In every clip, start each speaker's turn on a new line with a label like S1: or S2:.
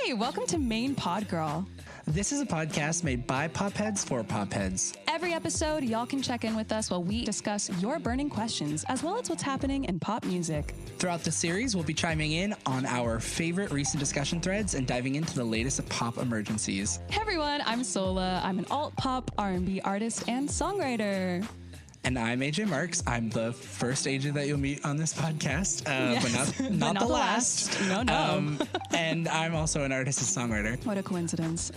S1: Hey, welcome to Main Pod Girl.
S2: This is a podcast made by popheads for popheads.
S1: Every episode, y'all can check in with us while we discuss your burning questions, as well as what's happening in pop music.
S2: Throughout the series, we'll be chiming in on our favorite recent discussion threads and diving into the latest pop emergencies.
S1: Hey everyone, I'm Sola. I'm an alt-pop R&B artist and songwriter.
S2: And I'm AJ Marks. I'm the first AJ that you'll meet on this podcast, but not the last.
S1: No.
S2: And I'm also an artist and songwriter.
S1: What a coincidence.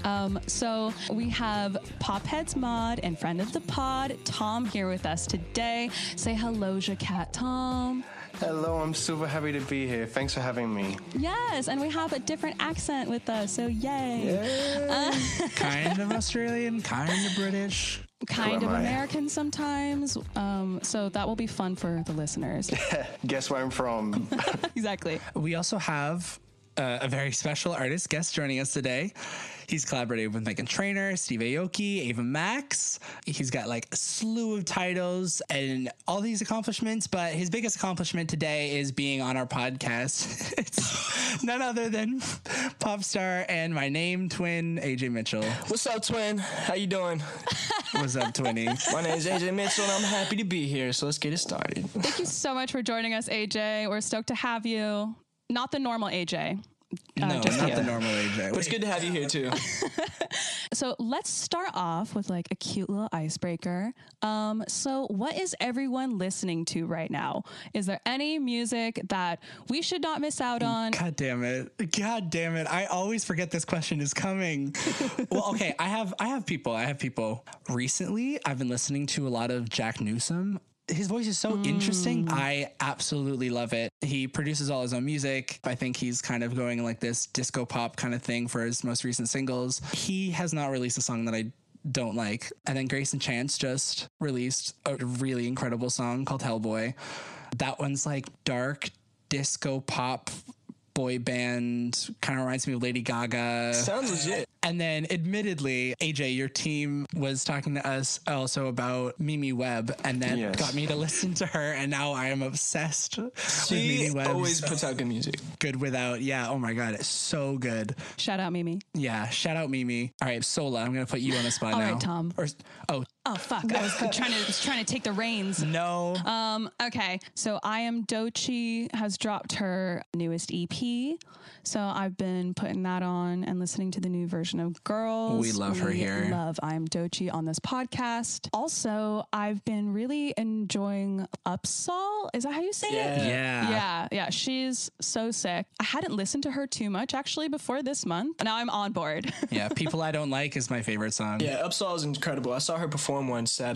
S1: So we have Popheads mod and friend of the pod, Tom, here with us today. Say hello, Jacat, Tom.
S3: Hello, I'm super happy to be here. Thanks for having me.
S1: Yes, and we have a different accent with us, so yay.
S2: Kind of Australian, kind of British.
S1: Kind of American sometimes. So that will be fun for the listeners.
S3: Guess where I'm from.
S1: Exactly.
S2: We also have a very special artist guest joining us today. He's collaborated with Meghan Trainor, Steve Aoki, Ava Max. He's got like a slew of titles and all these accomplishments, but his biggest accomplishment today is being on our podcast. It's none other than pop star and my name twin, AJ Mitchell.
S4: What's up, twin? How you doing?
S2: What's up, twinny?
S4: My name is AJ Mitchell, and I'm happy to be here, so let's get it started.
S1: Thank you so much for joining us, AJ. We're stoked to have you. Not the normal AJ.
S2: No, not the normal AJ.
S4: But it's good to have you here, too.
S1: So let's start off with like a cute little icebreaker. So what is everyone listening to right now? Is there any music that we should not miss out on?
S2: God damn it. I always forget this question is coming. Well, okay. I have people. Recently, I've been listening to a lot of Jack Newsom. His voice is so interesting. I absolutely love it. He produces all his own music. I think he's kind of going like this disco pop kind of thing for his most recent singles. He has not released a song that I don't like. And then Grayson Chance just released a really incredible song called Hellboy. That one's like dark disco pop boy band, kind of reminds me of Lady Gaga.
S4: Sounds legit.
S2: And then admittedly, AJ, your team was talking to us also about Mimi Webb, and then got me to listen to her, and now I am obsessed with Mimi Webb.
S4: She always puts out good music.
S2: Good without, oh my God, it's so good.
S1: Shout out Mimi.
S2: Yeah, shout out Mimi. All right, Sola, I'm going to put you on the spot now.
S1: All right, Tom. Oh, fuck. I was trying to take the reins.
S2: No.
S1: Okay. So I Am Doechii has dropped her newest EP. So I've been putting that on and listening to the new version of Girls.
S2: We love her here.
S1: We love I Am Doechii on this podcast. Also, I've been really enjoying Upsal. Is that how you say it? Yeah. She's so sick. I hadn't listened to her too much actually before this month. Now I'm on board.
S2: Yeah. People I Don't Like is my favorite song.
S4: Yeah. Upsal is incredible. I saw her perform once at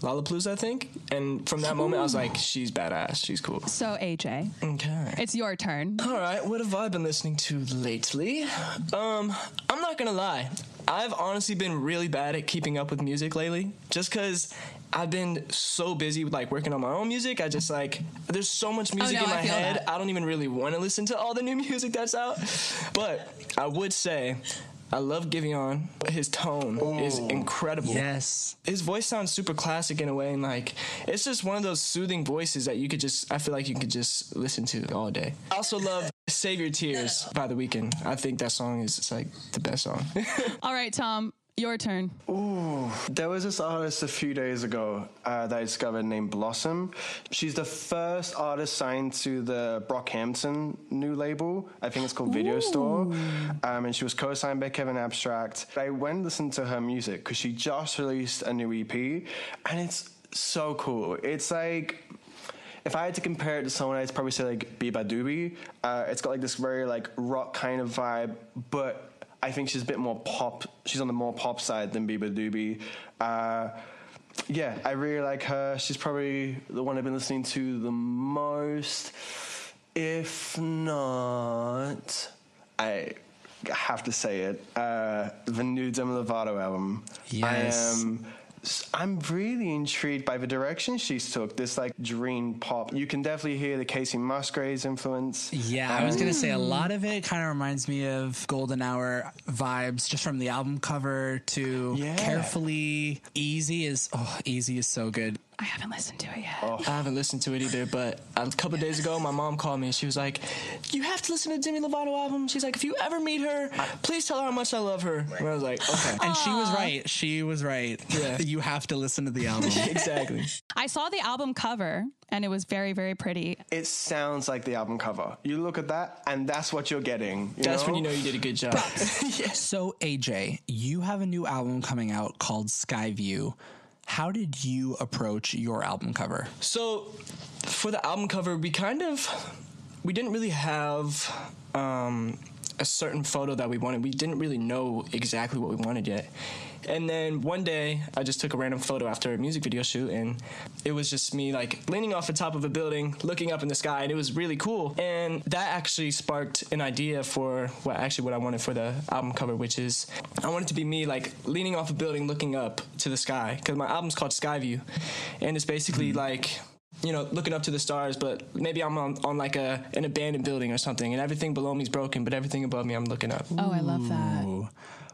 S4: Lollapalooza, I think. And from that moment, I was like, she's badass. She's cool.
S1: So AJ.
S4: Okay.
S1: It's your turn.
S4: All right. What have I been listening to lately? I'm not going to lie. I've honestly been really bad at keeping up with music lately, just because I've been so busy with like working on my own music. I just like, there's so much music in my head.
S1: That.
S4: I don't even really want to listen to all the new music that's out. But I would say I love Giveon. His tone is incredible.
S2: Yes.
S4: His voice sounds super classic in a way, and like it's just one of those soothing voices that I feel like you could just listen to all day. I also love Save Your Tears by The Weeknd. I think that song is like the best song.
S1: All right, Tom. Your turn.
S3: Ooh, there was this artist a few days ago that I discovered named Blossom. She's the first artist signed to the Brockhampton new label. I think it's called Video Store. And she was co-signed by Kevin Abstract. I went and listened to her music because she just released a new EP, and it's so cool. It's like, if I had to compare it to someone, I'd probably say like Biba Doobie. It's got like this very like rock kind of vibe, but I think she's a bit more pop. She's on the more pop side than Biba Doobie. I really like her. She's probably the one I've been listening to the most. If not, I have to say it, the new Demi Lovato album.
S2: Yes.
S3: I'm really intrigued by the direction she's took, this like dream pop. You can definitely hear the Casey Musgraves influence.
S2: Yeah, I was going to say a lot of it kind of reminds me of Golden Hour vibes, just from the album cover to Carefully. Easy is so good.
S1: I haven't listened to it yet.
S4: I haven't listened to it either, but a couple of days ago, my mom called me and she was like, you have to listen to Demi Lovato album. She's like, if you ever meet her, please tell her how much I love her. And I was like, okay.
S2: And she was right. She was right.
S4: Yeah.
S2: You have to listen to the album.
S4: Exactly.
S1: I saw the album cover and it was very, very pretty.
S3: It sounds like the album cover. You look at that and that's what you're getting.
S4: That's when you know you did a good job.
S2: Yes. So AJ, you have a new album coming out called Skyview. How did you approach your album cover?
S4: So for the album cover, we didn't really have a certain photo that we wanted. We didn't really know exactly what we wanted yet. And then one day, I just took a random photo after a music video shoot, and it was just me like leaning off the top of a building, looking up in the sky, and it was really cool. And that actually sparked an idea for what I wanted for the album cover, which is I wanted to be me like leaning off a building, looking up to the sky, because my album's called Skyview, and it's basically like, you know, looking up to the stars, but maybe I'm on like an abandoned building or something, and everything below me is broken, but everything above me, I'm looking up.
S1: Oh, I love that.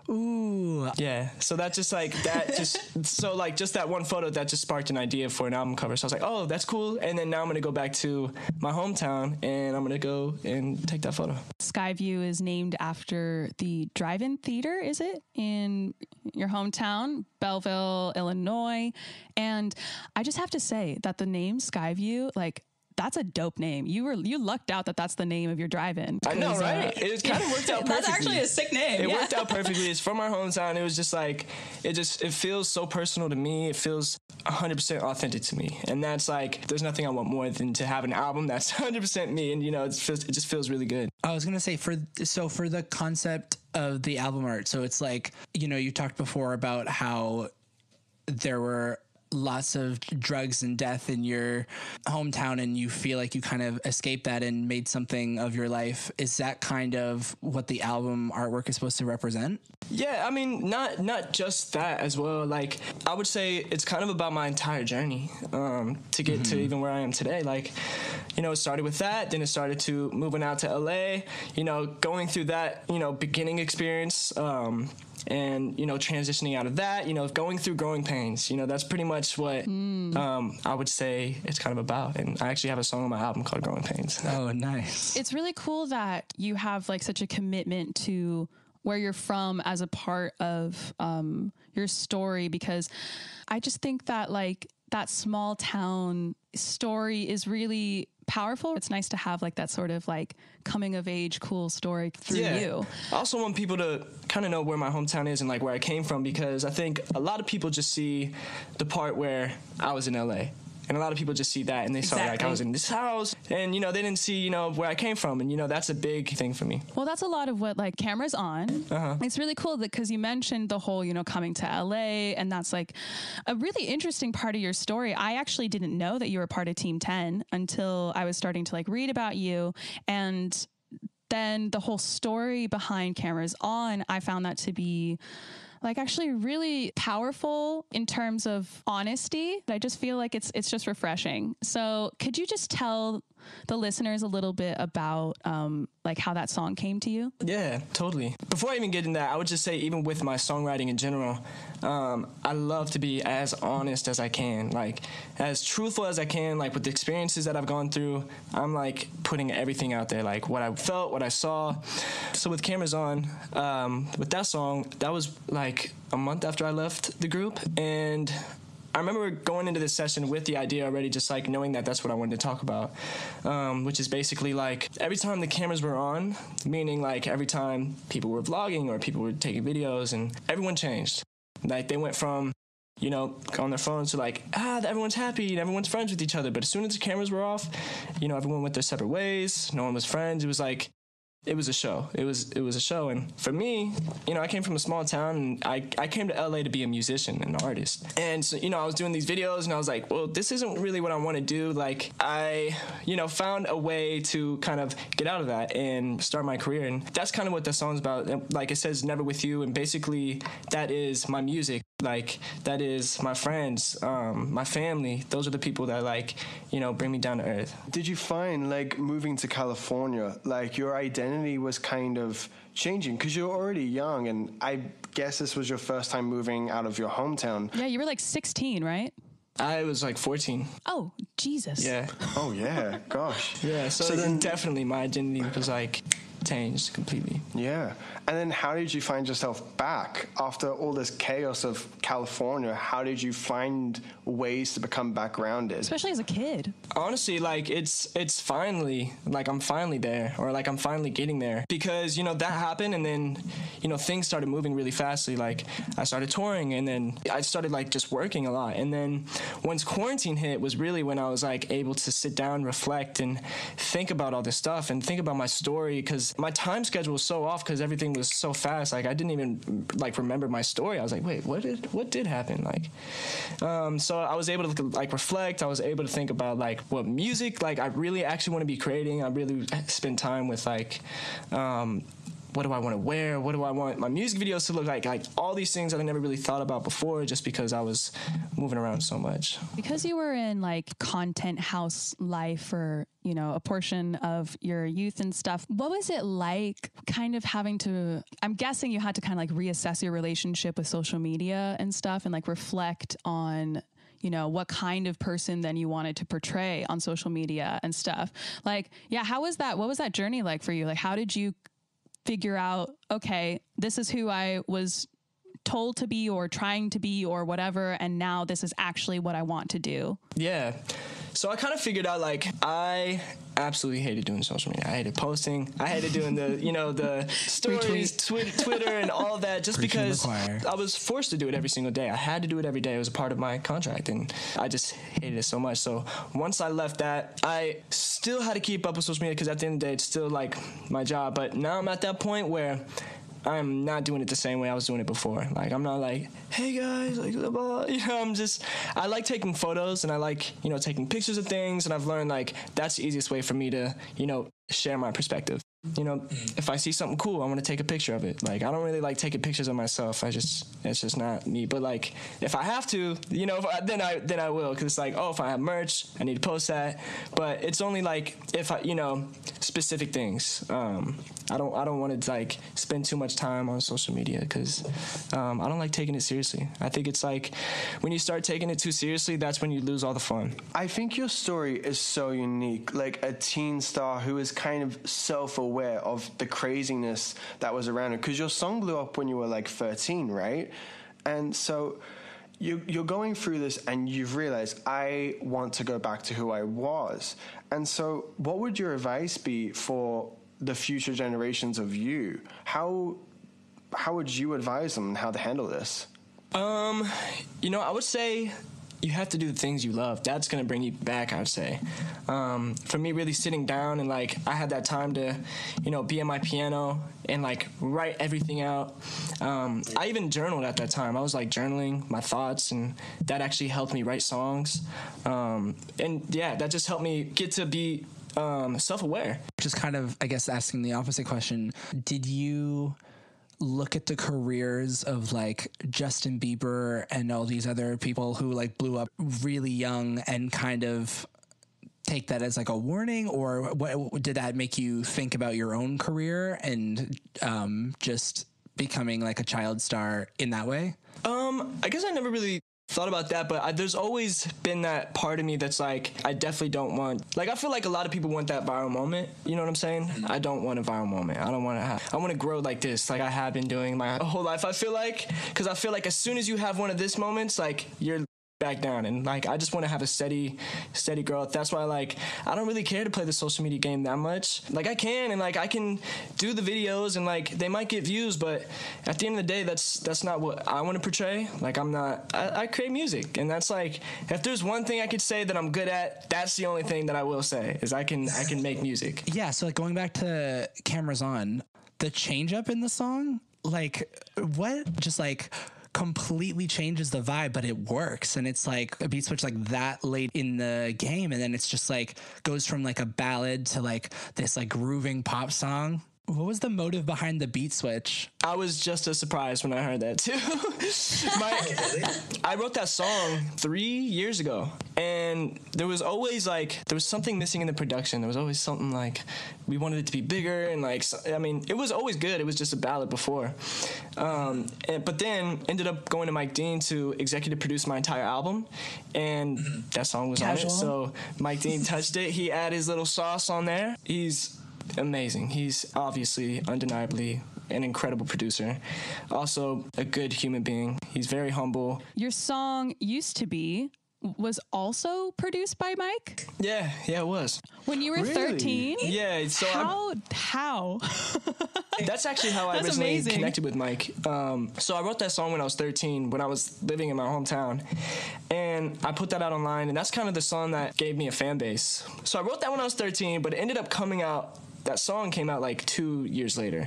S2: Ooh.
S4: Yeah. So that just like just that one photo that just sparked an idea for an album cover. So I was like, oh, that's cool. And then now I'm going to go back to my hometown and I'm going to go and take that photo.
S1: Skyview is named after the drive-in theater, is it? In your hometown, Belleville, Illinois. And I just have to say that the name Skyview, like, that's a dope name. You lucked out that that's the name of your drive-in.
S4: I know, right? It kind of worked out perfectly.
S1: That's actually a sick name.
S4: It worked out perfectly. It's from our hometown. It was just like, it feels so personal to me. It feels 100% authentic to me. And that's like, there's nothing I want more than to have an album that's 100% me. And, you know, it just feels really good.
S2: I was going to say, for the concept of the album art, so it's like, you know, you talked before about how there were lots of drugs and death in your hometown and you feel like you kind of escaped that and made something of your life. Is that kind of what the album artwork is supposed to represent?
S4: Yeah, I mean, not just that as well. Like, I would say it's kind of about my entire journey to get to even where I am today. Like, you know, it started with that, then it started to moving out to LA, you know, going through that, you know, beginning experience, and, you know, transitioning out of that, you know, going through growing pains, you know, that's pretty much what I would say it's kind of about. And I actually have a song on my album called Growing Pains.
S2: Oh, nice.
S1: It's really cool that you have like such a commitment to where you're from as a part of your story, because I just think that like that small town story is really powerful. It's nice to have like that sort of like coming of age cool story through you.
S4: I also want people to kind of know where my hometown is and like where I came from, because I think a lot of people just see the part where I was in LA. And a lot of people just see that and they saw like I was in this house and, you know, they didn't see, you know, where I came from. And, you know, that's a big thing for me.
S1: Well, that's a lot of what like Camera's on. It's really cool that because you mentioned the whole, you know, coming to LA, and that's like a really interesting part of your story. I actually didn't know that you were part of Team 10 until I was starting to like read about you. And then the whole story behind Camera's on, I found that to be like actually really powerful in terms of honesty. I just feel like it's just refreshing. So could you just tell the listeners a little bit about like how that song came to you?
S4: Yeah, totally. Before I even get into that, I would just say even with my songwriting in general, I love to be as honest as I can, like as truthful as I can, like with the experiences that I've gone through. I'm like putting everything out there, like what I felt, what I saw. So with Cameras On, with that song, that was like a month after I left the group, and I remember going into this session with the idea already, just like knowing that that's what I wanted to talk about, which is basically like every time the cameras were on, meaning like every time people were vlogging or people were taking videos, and everyone changed. Like they went from, you know, on their phones to like, everyone's happy and everyone's friends with each other. But as soon as the cameras were off, you know, everyone went their separate ways. No one was friends. It was like, it was a show. It was a show. And for me, you know, I came from a small town, and I came to LA to be a musician, an artist. And so, you know, I was doing these videos and I was like, well, this isn't really what I want to do. Like I, you know, found a way to kind of get out of that and start my career. And that's kind of what the song's about. Like it says, never with you. And basically that is my music. Like that is my friends, my family. Those are the people that like, you know, bring me down to earth.
S3: Did you find like moving to California, like your identity was kind of changing because you're already young, and I guess this was your first time moving out of your hometown?
S1: Yeah, you were like 16, right?
S4: I was like 14.
S1: Oh, Jesus.
S4: Yeah.
S3: Oh, yeah. Gosh.
S4: Yeah, so then definitely my identity was like changed completely.
S3: Yeah. And then how did you find yourself back after all this chaos of California? How did you find ways to become back grounded?
S1: Especially as a kid.
S4: Honestly, like it's finally, like I'm finally there, or like I'm finally getting there, because, you know, that happened, and then, you know, things started moving really fastly. Like I started touring, and then I started like just working a lot. And then once quarantine hit was really when I was like able to sit down, reflect, and think about all this stuff and think about my story, because my time schedule was so off because everything was so fast. Like I didn't even like remember my story. I was like, wait, what did happen? Like, so I was able to like reflect. I was able to think about like what music like I really actually want to be creating. I really spend time with like, what do I want to wear? What do I want my music videos to look like? Like all these things that I never really thought about before, just because I was moving around so much.
S1: Because you were in like content house life for, you know, a portion of your youth and stuff, what was it like kind of having to, I'm guessing you had to kind of like reassess your relationship with social media and stuff and like reflect on, you know, what kind of person then you wanted to portray on social media and stuff. Like, yeah, how was that? What was that journey like for you? Like, how did you figure out, okay, this is who I was told to be or trying to be or whatever, and now this is actually what I want to do?
S4: Yeah. So I kind of figured out, like, I absolutely hated doing social media. I hated posting. I hated doing the, you know, the stories, Twitter and all of that, just because I was forced to do it every single day. I had to do it every day. It was a part of my contract, and I just hated it so much. So once I left that, I still had to keep up with social media, because at the end of the day, it's still, like, my job. But now I'm at that point where I'm not doing it the same way I was doing it before. Like, I'm not like, hey guys, like, blah, blah. You know, I like taking photos, and I like, you know, taking pictures of things, and I've learned, like, that's the easiest way for me to, you know, share my perspective. You know, if I see something cool, I want to take a picture of it. Like, I don't really like taking pictures of myself. It's just not me. But like, if I have to, you know, then I will. Cause it's like, oh, if I have merch, I need to post that. But it's only like, if I, you know, specific things. I don't want to like spend too much time on social media, cause, I don't like taking it seriously. I think it's like, when you start taking it too seriously, that's when you lose all the fun.
S3: I think your story is so unique. Like a teen star who is kind of self-aware of the craziness that was around her, because your song blew up when you were like 13, right? And so you're going through this and you've realized, I want to go back to who I was. And so what would your advice be for the future generations of you? How would you advise them on how to handle this?
S4: You know, I would say you have to do the things you love. That's going to bring you back, I would say. For me, really sitting down and, like, I had that time to, you know, be at my piano and, like, write everything out. I even journaled at that time. I was, like, journaling my thoughts, and that actually helped me write songs. And, yeah, that just helped me get to be self-aware.
S2: Just kind of, I guess, asking the opposite question. Did you look at the careers of like Justin Bieber and all these other people who like blew up really young and kind of take that as like a warning, or what did that make you think about your own career and just becoming like a child star in that way?
S4: I guess I never really thought about that, but there's always been that part of me that's like, I definitely don't want, like, I feel like a lot of people want that viral moment, you know what I'm saying? I don't want a viral moment. I want to grow like this, like I have been doing my whole life, I feel like, because I feel like as soon as you have one of these moments, like, you're back down, and like I just want to have a steady growth. That's why, like, I don't really care to play the social media game that much. Like, I can, and like I can do the videos, and like they might get views, but at the end of the day, that's not what I want to portray. Like, I create music, and that's like, if there's one thing I could say that I'm good at, that's the only thing that I will say, is I can make music.
S2: Yeah, so like going back to Cameras On, the change up in the song, like what just like completely changes the vibe, but it works. And it's like a beat switch like that late in the game, and then it's just like goes from like a ballad to like this like grooving pop song. What was the motive behind the beat switch?
S4: I was just as surprised when I heard that too. I wrote that song 3 years ago, and there was something missing in the production. There was always something like we wanted it to be bigger, and it was always good. It was just a ballad before, but then ended up going to Mike Dean to executive produce my entire album, and that song was on it. So Mike Dean touched it. He added his little sauce on there. He's amazing. He's obviously, undeniably an incredible producer. Also a good human being. He's very humble.
S1: Your song Used to Be was also produced by Mike?
S4: Yeah, it was.
S1: When you were 13?
S4: Yeah. So
S1: how?
S4: That's actually how I originally connected with Mike. So I wrote that song when I was 13, when I was living in my hometown. And I put that out online, and that's kind of the song that gave me a fan base. So I wrote that when I was 13, but it ended up that song came out like 2 years later,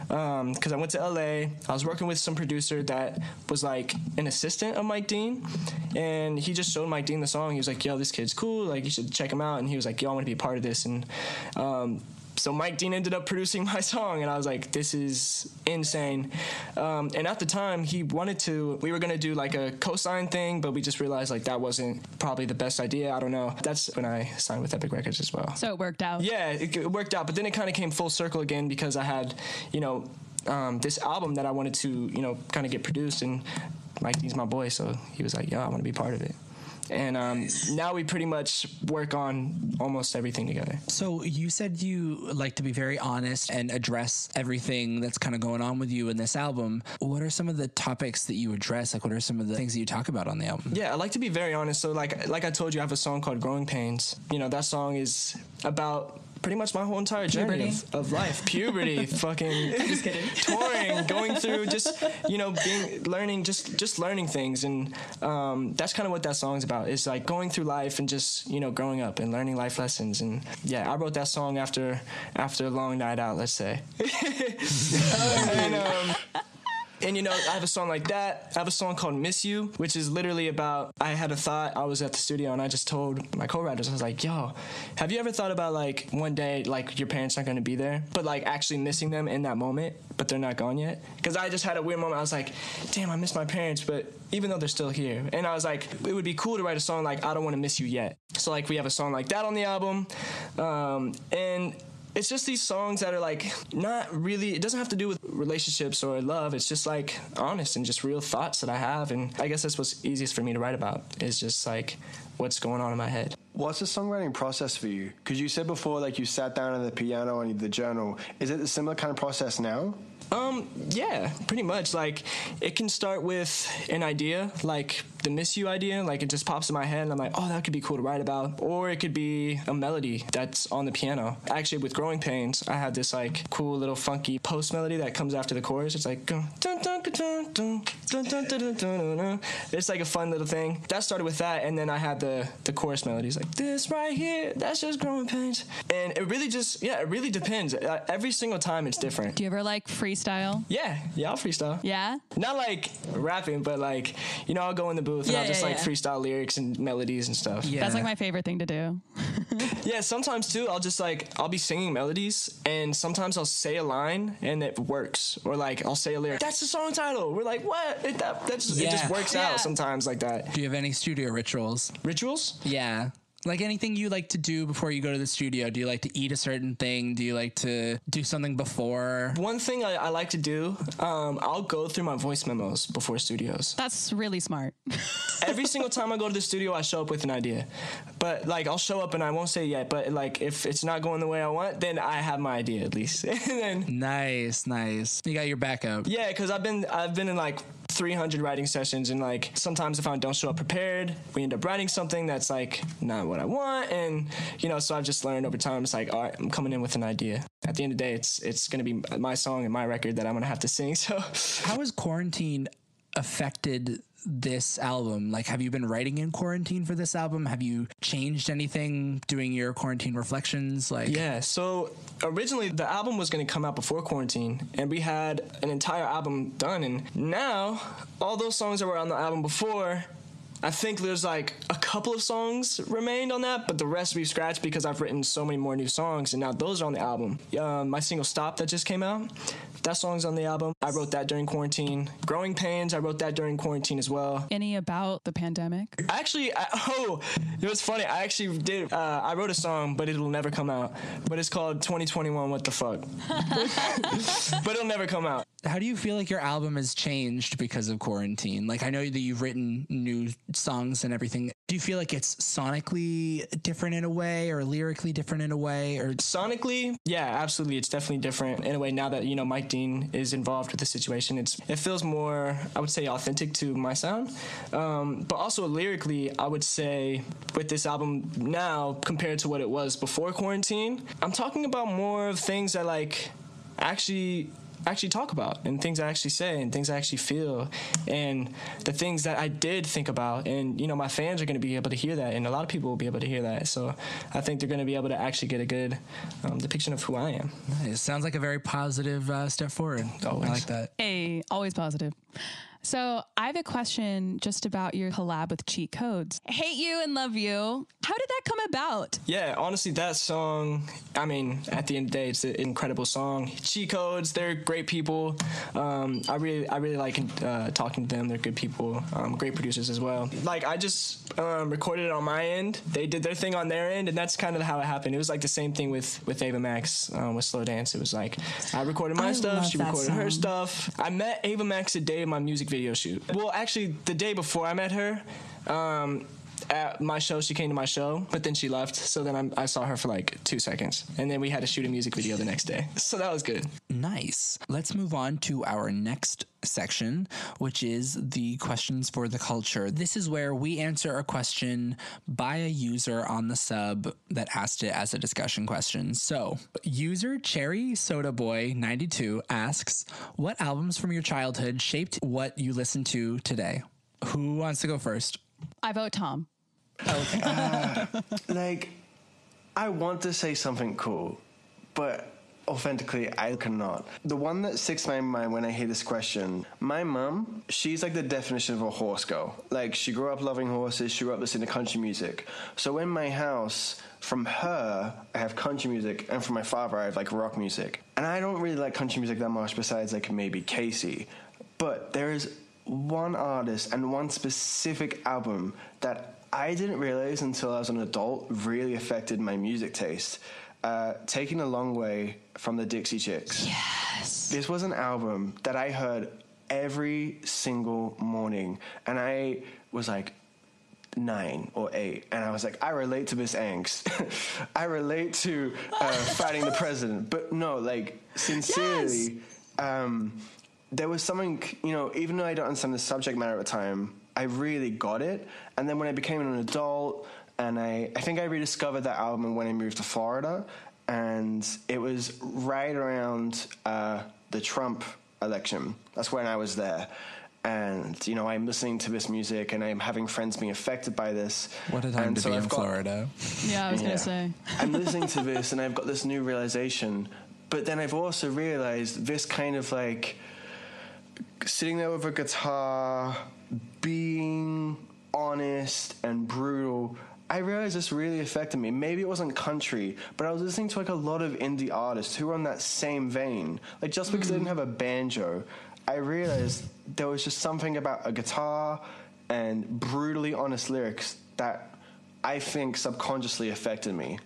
S4: because I went to LA. I was working with some producer that was like an assistant of Mike Dean, and he just showed Mike Dean the song. He was like, yo, this kid's cool, like you should check him out. And he was like, yo, I want to be a part of this. And so Mike Dean ended up producing my song, and I was like, this is insane. And at the time, we were going to do like a co-sign thing, but we just realized like that wasn't probably the best idea. I don't know. That's when I signed with Epic Records as well.
S1: So it worked out.
S4: Yeah, it worked out. But then it kind of came full circle again, because I had, this album that I wanted to, kind of get produced, and Mike Dean's my boy. So he was like, yo, I want to be part of it. And now we pretty much work on almost everything together.
S2: So you said you like to be very honest and address everything that's kind of going on with you in this album. What are some of the topics that you address? Like, what are some of the things that you talk about on the album?
S4: Yeah, I like to be very honest. So like I told you, I have a song called Growing Pains. That song is about pretty much my whole entire journey of life. Puberty, fucking
S1: just kidding.
S4: Touring, going through just, learning things. And that's kind of what that song's about. It's like going through life and just, growing up and learning life lessons. And yeah, I wrote that song after a long night out, let's say. And I have a song like that. I have a song called Miss You, which is literally about, I had a thought. I was at the studio and I just told my co-writers, I was like, yo, have you ever thought about like one day, like your parents aren't going to be there, but like actually missing them in that moment, but they're not gone yet? Because I just had a weird moment. I was like, damn, I miss my parents, but even though they're still here. And I was like, it would be cool to write a song like, I don't want to miss you yet. So like we have a song like that on the album. And it's just these songs that are like not really, it doesn't have to do with relationships or love. It's just like honest and just real thoughts that I have. And I guess that's what's easiest for me to write about, is just like what's going on in my head.
S3: What's the songwriting process for you? Because you said before, like you sat down at the piano and the journal. Is it a similar kind of process now?
S4: Yeah, pretty much. Like, it can start with an idea, like the Miss You idea, like it just pops in my head and I'm like, oh, that could be cool to write about. Or it could be a melody that's on the piano. Actually, with Growing Pains, I had this like cool little funky post melody that comes after the chorus. It's like, dun, dun, dun, dun, dun, dun, dun, dun, dun, dun, dun. It's like a fun little thing. That started with that, and then I had the chorus melodies like, this right here, that's just Growing Pains. And it really just, it really depends. Every single time it's different.
S1: Do you ever like freestyle?
S4: Yeah, I'll freestyle.
S1: Yeah?
S4: Not like rapping, but like, I'll go in the booth and I'll just freestyle lyrics and melodies and stuff.
S1: Yeah. That's like my favorite thing to do.
S4: Yeah, sometimes too, I'll be singing melodies and sometimes I'll say a line and it works. Or like, I'll say a lyric, that's the song title. We're like, what? It just works out sometimes like that.
S2: Do you have any studio rituals?
S4: Rituals?
S2: Yeah. Like anything you like to do before you go to the studio? Do you like to eat a certain thing? Do you like to do something before?
S4: One thing I like to do, I'll go through my voice memos before studios.
S1: That's really smart.
S4: Every single time I go to the studio, I show up with an idea. But like, I'll show up and I won't say yet, but like, if it's not going the way I want, then I have my idea at least. And then,
S2: Nice. You got your backup.
S4: Yeah, because I've been in like 300 writing sessions, and like sometimes if I don't show up prepared, we end up writing something that's like not what I want, and so I've just learned over time. It's like, all right, I'm coming in with an idea. At the end of the day, it's going to be my song and my record that I'm going to have to sing. So
S2: how has quarantine affected this album? Like, have you been writing in quarantine for this album? Have you changed anything doing your quarantine reflections?
S4: Yeah, so originally the album was going to come out before quarantine, and we had an entire album done, and now all those songs that were on the album before, I think there's like a couple of songs remained on that, but the rest we've scratched because I've written so many more new songs, and now those are on the album. My single Stop that just came out, that song's on the album. I wrote that during quarantine. Growing Pains, I wrote that during quarantine as well.
S1: Any about the pandemic?
S4: Actually, it was funny. I actually did. I wrote a song, but it'll never come out. But it's called 2021 What the Fuck. But it'll never come out.
S2: How do you feel like your album has changed because of quarantine? Like, I know that you've written new songs and everything. Do you feel like it's sonically different in a way, or lyrically different in a way? Or
S4: sonically, yeah, absolutely. It's definitely different in a way now that, you know, Mike Dean is involved with the situation. It feels more, I would say, authentic to my sound. But also lyrically, I would say with this album now compared to what it was before quarantine, I'm talking about more of things that like actually talk about, and things I actually say, and things I actually feel, and the things that I did think about. And, you know, my fans are going to be able to hear that, and a lot of people will be able to hear that. So I think they're going to be able to actually get a good depiction of who I am.
S2: Nice. Sounds like a very positive step forward.
S4: Always.
S2: I like that.
S1: Hey, always positive. So I have a question just about your collab with Cheat Codes. Hate You and Love You. How did that come about?
S4: Yeah, honestly, that song, I mean, at the end of the day, it's an incredible song. Cheat Codes, they're great people. I really like talking to them. They're good people, great producers as well. Like, I just recorded it on my end. They did their thing on their end, and that's kind of how it happened. It was like the same thing with Ava Max with Slow Dance. It was like, I recorded my stuff, she recorded her stuff. I met Ava Max the day of my music video shoot. Well, actually, the day before I met her, at my show, she came to my show, but then she left. So then I saw her for like 2 seconds, and then we had to shoot a music video the next day. So that was good.
S2: Nice. Let's move on to our next section, which is the questions for the culture. This is where we answer a question by a user on the sub that asked it as a discussion question. So, user Cherry Soda Boy 92 asks, what albums from your childhood shaped what you listen to today? Who wants to go first?
S1: I vote Tom.
S3: Okay. Like, I want to say something cool, but authentically, I cannot. The one that sticks to my mind when I hear this question, my mum, she's like the definition of a horse girl. Like, she grew up loving horses, she grew up listening to country music. So in my house, from her, I have country music, and from my father, I have like rock music. And I don't really like country music that much besides like maybe Casey. But there is one artist and one specific album that I didn't realize until I was an adult really affected my music taste. Taking a Long Way from the Dixie Chicks.
S1: Yes.
S3: This was an album that I heard every single morning, and I was like 9 or 8, and I was like, I relate to this angst. I relate to fighting the president. But no, like, sincerely, there was something, you know, even though I don't understand the subject matter at the time, I really got it. And then when I became an adult, and I think I rediscovered that album when I moved to Florida, and it was right around the Trump election. That's when I was there. And, you know, I'm listening to this music, and I'm having friends being affected by this.
S2: What a time to be in Florida.
S1: Yeah, I was going to say.
S3: I'm listening to this, and I've got this new realization. But then I've also realized this kind of, like, sitting there with a guitar, being honest and brutal, I realized this really affected me. Maybe it wasn't country, but I was listening to like a lot of indie artists who were on that same vein. Like, just because they didn't have a banjo, I realized there was just something about a guitar and brutally honest lyrics that I think subconsciously affected me.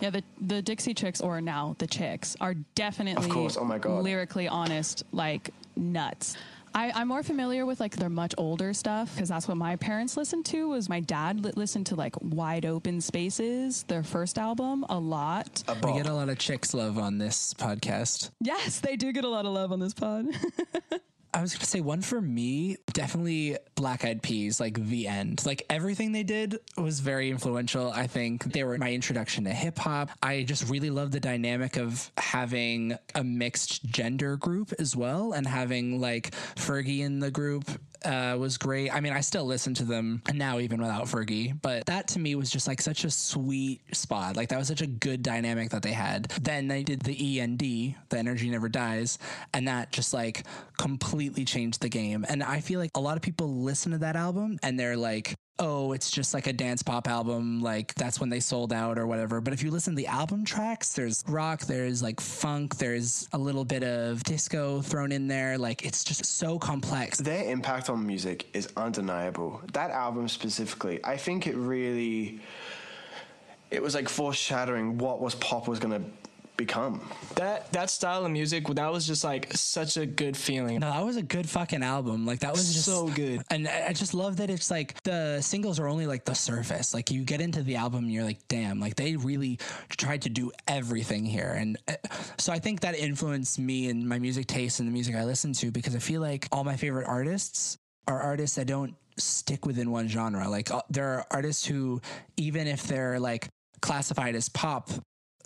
S1: Yeah, the Dixie Chicks, or now the Chicks, are definitely,
S3: of course, oh my God,
S1: lyrically honest, like nuts. I'm more familiar with like their much older stuff, because that's what my parents listened to. Was my dad listened to like Wide Open Spaces, their first album, a lot.
S2: We get a lot of Chicks love on this podcast.
S1: Yes, they do get a lot of love on this pod.
S2: I was going to say one for me, definitely Black Eyed Peas, like The End. Like, everything they did was very influential. I think they were my introduction to hip hop. I just really love the dynamic of having a mixed gender group as well, and having like Fergie in the group was great. I mean, I still listen to them now even without Fergie, but that to me was just like such a sweet spot. Like, that was such a good dynamic that they had. Then they did the END, The Energy Never Dies, and that just like completely changed the game. And I feel like like a lot of people listen to that album and they're like, oh, it's just like a dance pop album. Like that's when they sold out or whatever. But if you listen to the album tracks, there's rock, there's like funk, there's a little bit of disco thrown in there. Like it's just so complex.
S3: Their impact on music is undeniable. That album specifically, I think it was like foreshadowing what pop was going to become.
S4: That style of music, that was just like such a good feeling.
S2: No, that was a good fucking album. Like that was just
S4: so good.
S2: And I just love that it's like the singles are only like the surface. Like you get into the album and you're like, damn, like they really tried to do everything here. And so I think that influenced me and my music taste and the music I listen to, because I feel like all my favorite artists are artists that don't stick within one genre. Like there are artists who, even if they're like classified as pop,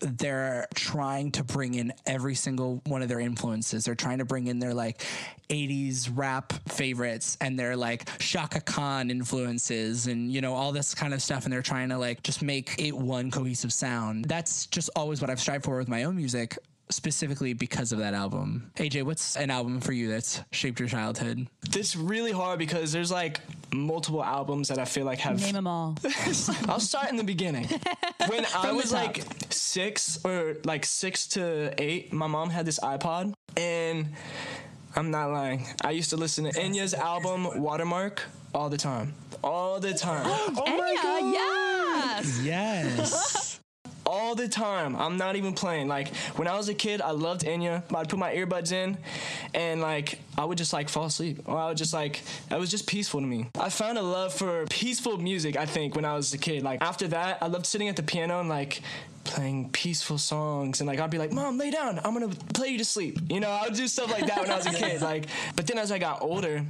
S2: they're trying to bring in every single one of their influences. They're trying to bring in their like 80s rap favorites and their like Shaka Khan influences and, you know, all this kind of stuff. And they're trying to like just make it one cohesive sound. That's just always what I've strived for with my own music, specifically because of that album. AJ, what's an album for you that's shaped your childhood?
S4: It's really hard because there's like multiple albums that I feel like have...
S1: Name them all.
S4: I'll start in the beginning. When I was like 6 to 8, my mom had this iPod, and I'm not lying, I used to listen to Enya's album Watermark all the time. All the time.
S1: Oh my God. Yes.
S2: Yes.
S4: All the time. I'm not even playing. Like when I was a kid, I loved Enya. I'd put my earbuds in and like I would just like fall asleep, or I would just like, it was just peaceful to me. I found a love for peaceful music, I think, when I was a kid. Like after that, I loved sitting at the piano and like playing peaceful songs, and like I'd be like, Mom, lay down, I'm gonna play you to sleep. You know, I would do stuff like that when I was a kid. Like, but then as I got older,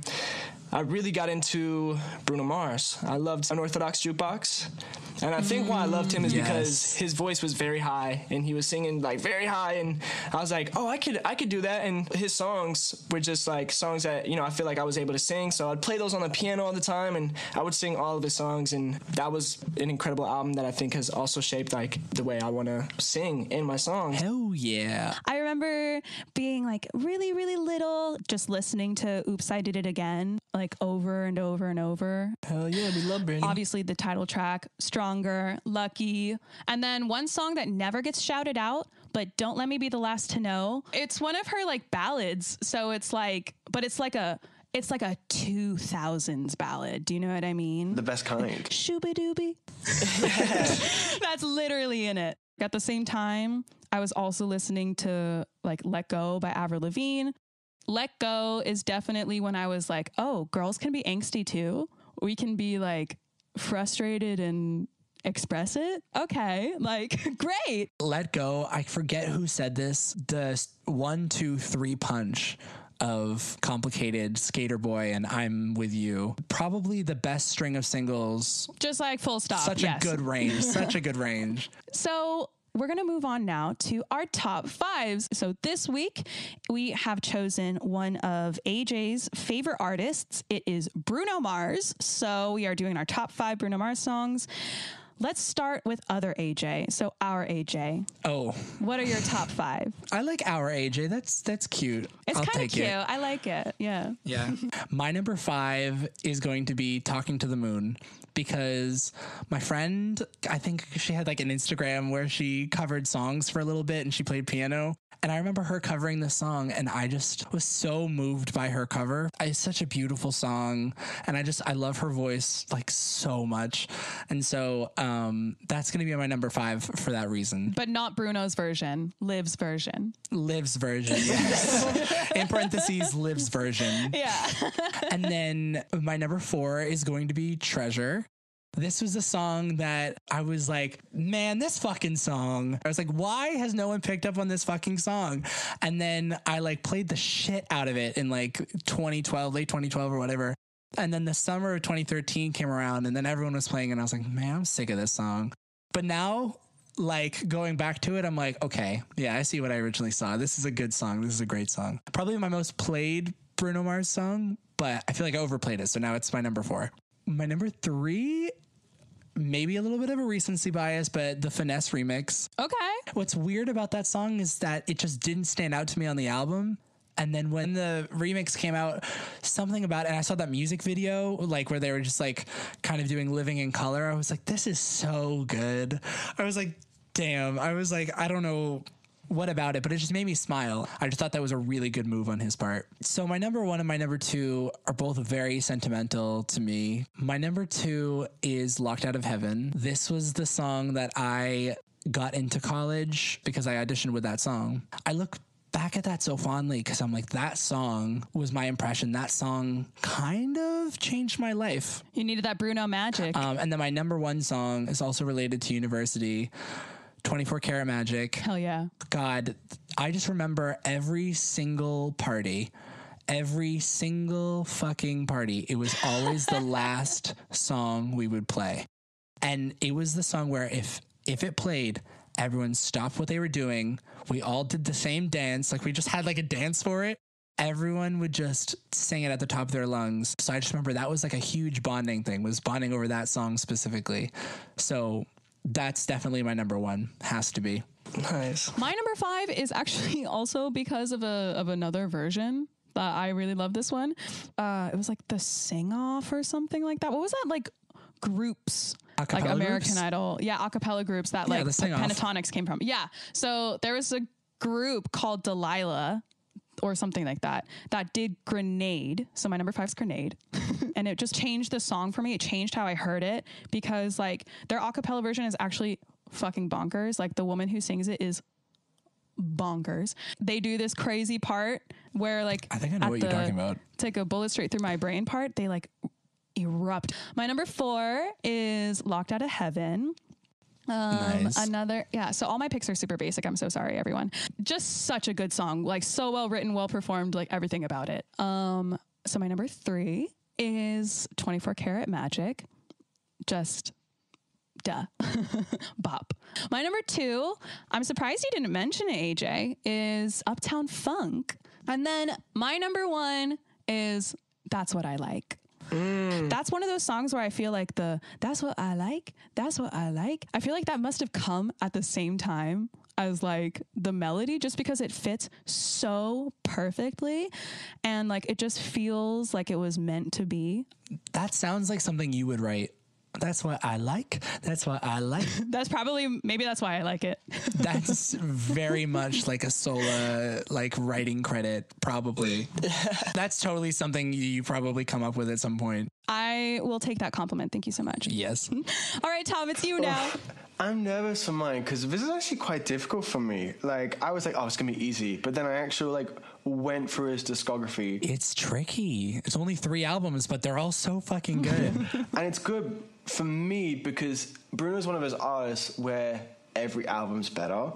S4: I really got into Bruno Mars. I loved Unorthodox Jukebox. And I think why I loved him is because his voice was very high and he was singing like very high, and I was like, oh, I could do that. And his songs were just like songs that, you know, I feel like I was able to sing. So I'd play those on the piano all the time and I would sing all of his songs, and that was an incredible album that I think has also shaped like the way I want to sing in my songs.
S2: Hell yeah.
S1: I remember being like really, really little, just listening to Oops, I Did It Again, like over and over and over.
S4: Hell yeah, we love Brandy.
S1: Obviously the title track, Stronger, Lucky. And then one song that never gets shouted out, but Don't Let Me Be the Last to Know. It's one of her like ballads. So it's like, but it's like a 2000s ballad. Do you know what I mean?
S3: The best kind.
S1: Shooba-dooby. That's literally in it. At the same time, I was also listening to like Let Go by Avril Lavigne. Let Go is definitely when I was like, oh, girls can be angsty too. We can be like frustrated and express it. Okay, like great.
S2: Let Go. I forget who said this. The 1, 2, 3 punch of Complicated, Skater Boy, and I'm With You. Probably the best string of singles.
S1: Just like full stop.
S2: Such a good range. Such a good range.
S1: So we're going to move on now to our top 5s. So this week we have chosen one of AJ's favorite artists. It is Bruno Mars. So we are doing our top 5 Bruno Mars songs. Let's start with other AJ. So our AJ.
S2: Oh.
S1: What are your top 5?
S2: I like our AJ. That's cute.
S1: It's kind of cute. I like it. Yeah.
S2: Yeah. My number 5 is going to be Talking to the Moon, because my friend, I think she had like an Instagram where she covered songs for a little bit and she played piano. And I remember her covering this song and I just was so moved by her cover. It's such a beautiful song. And I love her voice like so much. And so that's going to be my number 5 for that reason.
S1: But not Bruno's version, Liv's version.
S2: Liv's version, yes. In parentheses, Liv's version.
S1: Yeah.
S2: And then my number 4 is going to be Treasure. This was a song that I was like, man, this fucking song. I was like, why has no one picked up on this fucking song? And then I like played the shit out of it in like 2012, late 2012 or whatever. And then the summer of 2013 came around and then everyone was playing and I was like, man, I'm sick of this song. But now, like going back to it, I'm like, okay, yeah, I see what I originally saw. This is a good song. This is a great song. Probably my most played Bruno Mars song, but I feel like I overplayed it. So now it's my number 4. My number 3, maybe a little bit of a recency bias, but the Finesse remix.
S1: Okay.
S2: What's weird about that song is that it just didn't stand out to me on the album. And then when the remix came out, something about it, and I saw that music video, like where they were just like kind of doing Living in Color. I was like, this is so good. I was like, damn. I was like, I don't know what about it, but it just made me smile. I just thought that was a really good move on his part. So my number 1 and my number 2 are both very sentimental to me. My number 2 is Locked Out of Heaven. This was the song that I got into college because I auditioned with that song. I look back at that so fondly because I'm like, that song was my impression. That song kind of changed my life.
S1: You needed that Bruno magic.
S2: And then my number 1 song is also related to university. 24 Karat Magic.
S1: Hell yeah.
S2: God, I just remember every single party, every single fucking party. It was always the last song we would play. And it was the song where if it played, everyone stopped what they were doing. We all did the same dance. Like we just had like a dance for it. Everyone would just sing it at the top of their lungs. So I just remember that was like a huge bonding thing, was bonding over that song specifically. So that's definitely my number 1. Has to be.
S4: Nice.
S1: My number 5 is actually also because of another version. I really love this one. It was like the Sing Off or something like that. What was that? Like groups, like American
S2: groups?
S1: Idol. Yeah, a cappella groups that like Pentatonics came from. Yeah. So there was a group called Delilah or something like that did Grenade. So my number 5 is Grenade. And it just changed the song for me. It changed how I heard it because like their a cappella version is actually fucking bonkers. Like the woman who sings it is bonkers. They do this crazy part where like
S2: I think I know what you're talking about.
S1: Take a bullet straight through my brain part. They like erupt. My number 4 is Locked Out of Heaven.
S2: Nice.
S1: So all my picks are super basic. I'm so sorry, everyone. Just such a good song. Like so well written, well performed, like everything about it. So my number 3 is 24 Karat Magic. Just duh. Bop. My number 2, I'm surprised you didn't mention it, AJ, is Uptown Funk. And then my number 1 is That's What I Like. That's one of those songs where I feel like that's what I like. I feel like that must have come at the same time as like the melody, just because it fits so perfectly. And like, it just feels like it was meant to be.
S2: That sounds like something you would write. That's what I like. That's what I like.
S1: Maybe that's why I like it.
S2: That's very much like a solo, like writing credit, probably. That's totally something you probably come up with at some point.
S1: I will take that compliment. Thank you so much.
S2: Yes.
S1: All right, Tom, it's you now.
S3: I'm nervous for mine because this is actually quite difficult for me. Like, I was like, oh, it's going to be easy. But then I actually like went through his discography.
S2: It's tricky. It's only 3 albums, but they're all so fucking good.
S3: And it's good for me because Bruno's one of those artists where every album's better.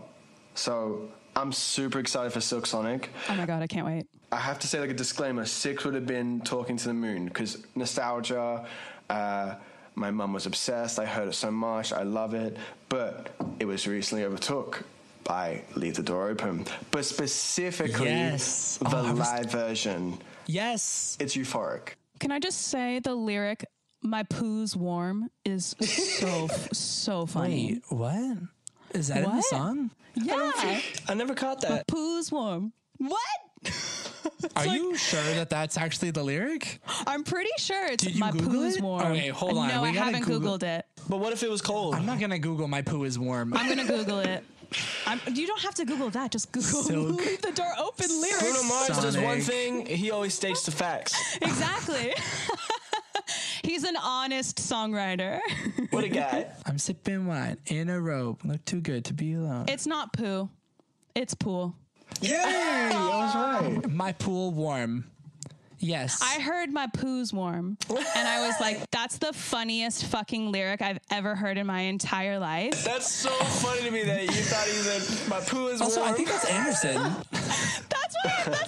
S3: So I'm super excited for Silk Sonic.
S1: Oh my God, I can't wait.
S3: I have to say, like a disclaimer, 6 would have been Talking to the Moon because nostalgia, my mum was obsessed. I heard it so much. I love it. But it was recently overtook by Leave the Door Open. But specifically, the live version.
S2: Yes.
S3: It's euphoric.
S1: Can I just say the lyric, "My poo's warm," is so funny.
S2: Wait, what? Is that in the song?
S1: Yeah.
S4: I never caught that.
S1: My poo's warm. What?
S2: Are you sure that that's actually the lyric?
S1: I'm pretty sure it's
S2: Did you
S1: "My
S2: Google
S1: poo's
S2: it?
S1: warm."
S2: Okay, hold on.
S1: No, I haven't Googled it.
S4: But what if it was cold?
S2: I'm not going to Google "My poo is warm."
S1: I'm going to Google it. You don't have to Google that. Just Google "Leave the Door Open" lyrics.
S4: Bruno Mars does one thing. He always states the facts.
S1: Exactly. He's an honest songwriter.
S4: What a guy.
S2: I'm sipping wine in a robe. Look too good to be alone.
S1: It's not poo. It's pool.
S3: Yay! I was right.
S2: My pool warm. Yes.
S1: I heard "My poo's warm," and I was like, that's the funniest fucking lyric I've ever heard in my entire life.
S4: That's so funny to me that you thought he said, "My poo is warm."
S2: Also, I think that's Anderson.
S1: That's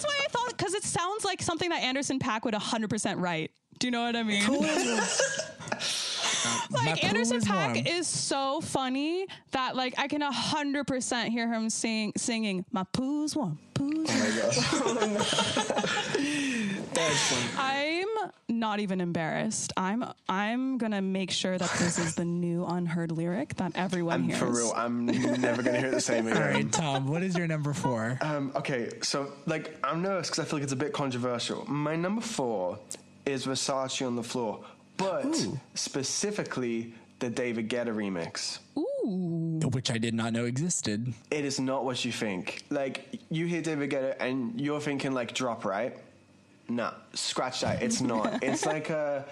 S1: why I thought, because it sounds like something that Anderson .Paak would 100% write. Do you know what I mean? Like, Anderson .Paak is so funny that like I can 100% hear him singing "My poo's warm, poo's warm."
S3: Oh my gosh.
S4: That's funny.
S1: I'm not even embarrassed. I'm gonna make sure that this is the new unheard lyric that everyone hears.
S3: For real, I'm never gonna hear it the same again.
S2: All right, Tom, what is your number 4?
S3: Okay, so like I'm nervous because I feel like it's a bit controversial. My number 4 is Versace on the Floor, but specifically the David Guetta remix.
S1: Ooh.
S2: Which I did not know existed.
S3: It is not what you think. Like, you hear David Guetta and you're thinking like drop, right? Nah, scratch that. It's not. It's like a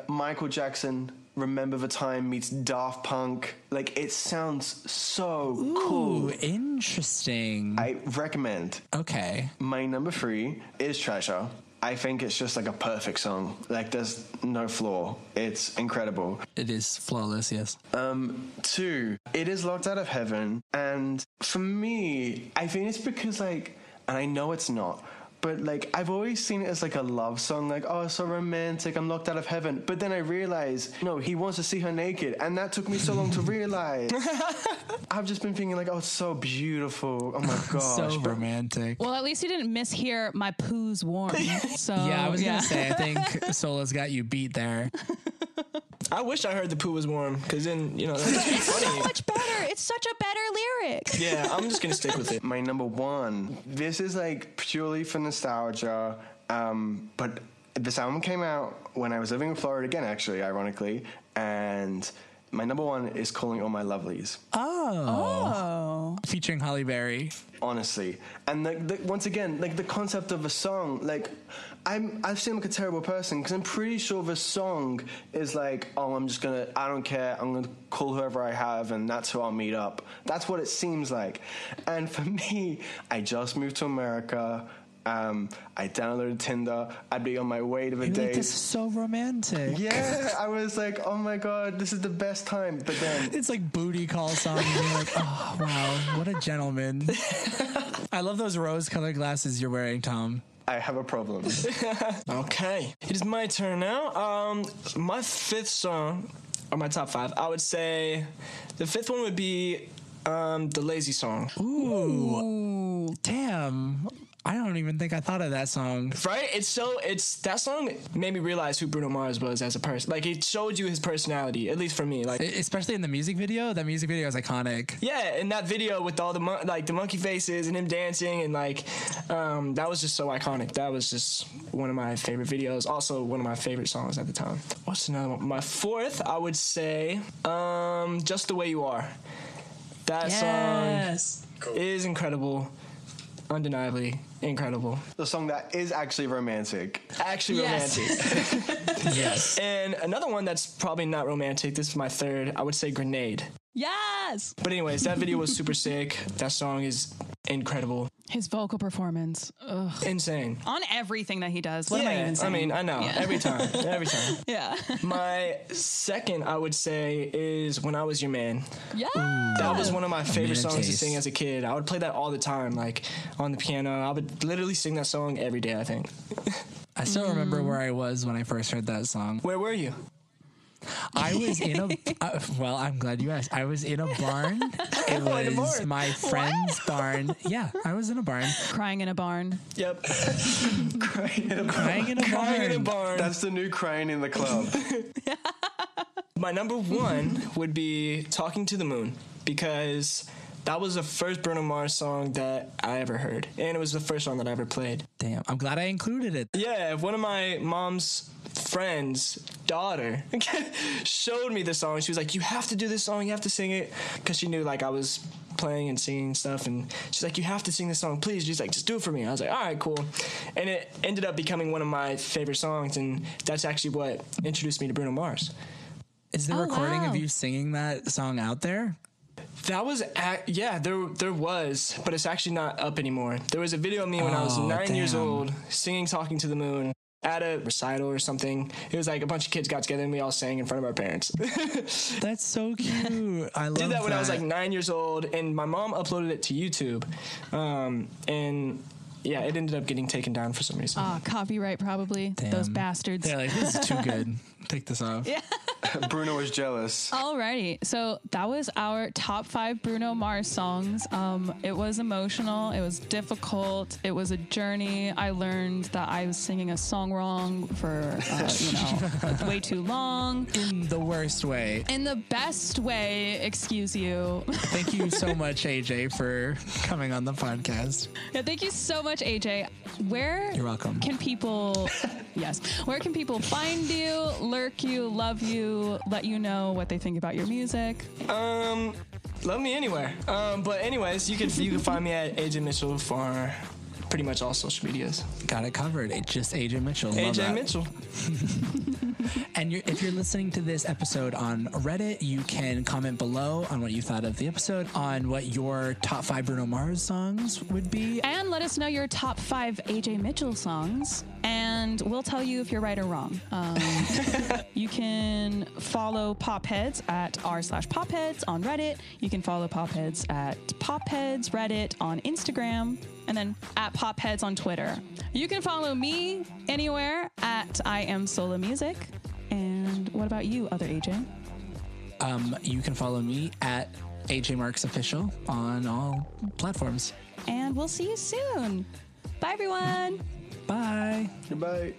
S3: Michael Jackson, Remember the Time meets Daft Punk. Like, it sounds so cool.
S2: Interesting.
S3: I recommend.
S2: Okay.
S3: My number 3 is Treasure. I think it's just like a perfect song. Like, there's no flaw. It's incredible.
S2: It is flawless, yes.
S3: 2, it is Locked Out of Heaven. And for me, I think it's because, like, and I know it's not, but like I've always seen it as like a love song, like, oh, so romantic, I'm locked out of heaven. But then I realized, no, he wants to see her naked, and that took me so long to realize. I've just been thinking like, oh, it's so beautiful. Oh my gosh,
S2: so romantic.
S1: Well, at least you didn't mishear my poo's warm. So
S2: yeah, I was gonna say, I think Sola's got you beat there.
S4: I wish I heard the poo was warm, because then, you know, that's funny.
S1: So much better. It's such a better lyric.
S4: Yeah, I'm just going to stick with it.
S3: My number 1, this is like purely for nostalgia, but this album came out when I was living in Florida again, actually, ironically, and my number 1 is Calling All My Lovelies.
S2: Oh. Featuring Halle Berry.
S3: Honestly. And once again, like the concept of a song, like I seem like a terrible person because I'm pretty sure the song is like, oh, I don't care, I'm gonna call whoever I have and that's who I'll meet up. That's what it seems like. And for me, I just moved to America. I downloaded Tinder. I'd be on my way to the date.
S2: Like, this is so romantic.
S3: Yeah, I was like, oh my God, this is the best time. But then
S2: it's like booty call song. And you're like, oh wow, what a gentleman. I love those rose-colored glasses you're wearing, Tom.
S3: I have a problem.
S4: Okay, it is my turn now. My 5th song, or my top 5, I would say the 5th one would be the Lazy Song.
S2: Ooh. Damn. I don't even think I thought of that song.
S4: Right? That song made me realize who Bruno Mars was as a person. Like, it showed you his personality, at least for me. Like,
S2: especially in the music video. That music video is iconic.
S4: Yeah, and that video with all the the monkey faces and him dancing and like, that was just so iconic. That was just one of my favorite videos. Also, one of my favorite songs at the time. What's another one? My 4th, I would say, Just the Way You Are. That song is incredible. Undeniably incredible.
S3: The song that is actually romantic.
S4: Romantic.
S2: Yes.
S4: And another one that's probably not romantic, this is my 3rd, I would say Grenade.
S1: Yes.
S4: But anyways, that video was super sick. That song is incredible.
S1: His vocal performance. Ugh.
S4: Insane.
S1: On everything that he does. What am I even saying?
S4: I mean, I know. Yeah. Every time.
S1: Yeah.
S4: My 2nd, I would say, is When I Was Your Man.
S1: Yeah.
S4: That was one of my favorite songs to sing as a kid. I would play that all the time, like on the piano. I would literally sing that song every day, I think.
S2: I still remember where I was when I first heard that song.
S4: Where were you?
S2: I was in a well, I'm glad you asked. I was in a barn. It was my friend's barn. Yeah, I was in a barn.
S1: Crying in a barn.
S4: Yep.
S3: Crying in a barn. That's the new crying in the club.
S4: My number 1 would be Talking to the Moon, because that was the first Bruno Mars song that I ever heard, and it was the first song that I ever played.
S2: Damn, I'm glad I included it.
S4: Yeah, one of my mom's friend's daughter showed me the song. She was like, you have to do this song, you have to sing it, because she knew like I was playing and singing stuff, and she's like, you have to sing this song, please. She's like, just do it for me. I was like, all right, cool. And it ended up becoming one of my favorite songs, and that's actually what introduced me to Bruno Mars.
S2: Is the recording of you singing that song out there?
S4: That was, there was, but it's actually not up anymore. There was a video of me when I was 9 years old singing Talking to the Moon at a recital or something. It was like a bunch of kids got together and we all sang in front of our parents.
S2: That's so cute. I love that.
S4: Did that when I was like 9 years old, and my mom uploaded it to YouTube. And yeah, it ended up getting taken down for some reason.
S1: Copyright probably. Damn. Those bastards.
S2: They're like, this is too good. Take this off.
S1: Yeah.
S3: Bruno was jealous.
S1: Alrighty, so that was our top 5 Bruno Mars songs. It was emotional, it was difficult, it was a journey. I learned that I was singing a song wrong for, way too long.
S2: In the worst way.
S1: In the best way, excuse you.
S2: Thank you so much, AJ, for coming on the podcast.
S1: Yeah, thank you so much, AJ.
S2: You're welcome.
S1: Can people, where can people find you, lurk you, love you, let you know what they think about your music?
S4: Love me anywhere. But anyways, you can find me at AJ Mitchell for pretty much all social medias.
S2: Got it covered. It's just AJ Mitchell.
S4: AJ Mitchell.
S2: And if you're listening to this episode on Reddit, you can comment below on what you thought of the episode, on what your top 5 Bruno Mars songs would be.
S1: And let us know your top 5 AJ Mitchell songs, and we'll tell you if you're right or wrong. You can follow Popheads at r/Popheads on Reddit. You can follow Popheads at Popheads Reddit on Instagram, and then at Popheads on Twitter. You can follow me anywhere at I Am Sola Music. And what about you, other AJ?
S2: You can follow me at AJ Marks Official on all platforms.
S1: And we'll see you soon. Bye, everyone.
S2: Bye.
S3: Goodbye.